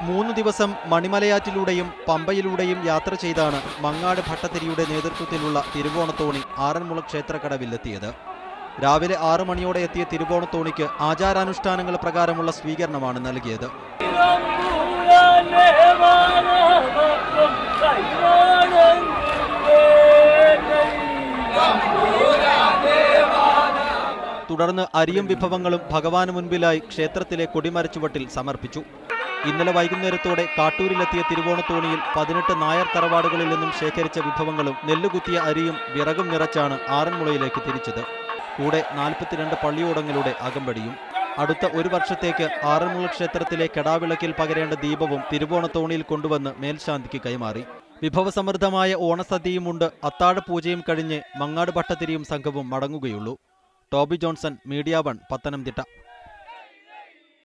3 ദിവസം മണിമലയാറ്റിലൂടെയും പമ്പയിലൂടെയും യാത്ര ചെയ്താണ് മങ്ങാട് ഭട്ടതിരിയുടെ നേതൃത്വത്തിലുള്ള തിരുവോണത്തോണി ആറന്മുള ക്ഷേത്രക്കടവിലെത്തിയത്. രാവിലെ 6 മണിയോടെ എത്തിയ തിരുവോണത്തോണിക്ക് ആചാരാനുഷ്ഠാനങ്ങൾ പ്രകാരമുള്ള സ്വീകരണമാണ് നൽകിയത്. തുടർന്ന് അരിയും വിഭവങ്ങളും ഭഗവാന് മുൻപിലായി ക്ഷേത്രത്തിലെ കൊടിമരച്ചുവട്ടിൽ സമർപ്പിച്ചു. ഇന്നലെ വൈകുന്നേരത്തോടെ കാട്ടൂരിലെത്തിയ തിരുവോണത്തോണിയിൽ 18 നായർ തറവാടുകളിൽ നിന്നും ശേഖരിച്ച വിഭവങ്ങളും നെല്ലുകുത്തിയ അരിയും വിറകും നിറച്ചാണ് ആറന്മുളയിലേക്ക് തിരിച്ചത്. കൂടെ 42 പള്ളിയോടങ്ങളുടെ അകമ്പടിയും. അടുത്ത 1 വർഷത്തേക്ക് ആറന്മുള ക്ഷേത്രത്തിലെ കെടാവിളക്കിൽ പകരേണ്ട ദീപവും തിരുവോണത്തോണിയിൽ കൊണ്ടുവന്ന് മേൽശാന്തിക്ക് കൈമാറി. വിഭവസമൃദ്ധമായ ഓണസദ്യയുമുണ്ട് അത്താഴപൂജയും കഴിഞ്ഞ് മങ്ങാട് ഭട്ടതിരിയും സംഘവും മടങ്ങുകയുള്ളൂ. Toby Johnson, media 1, Pathanamthitta.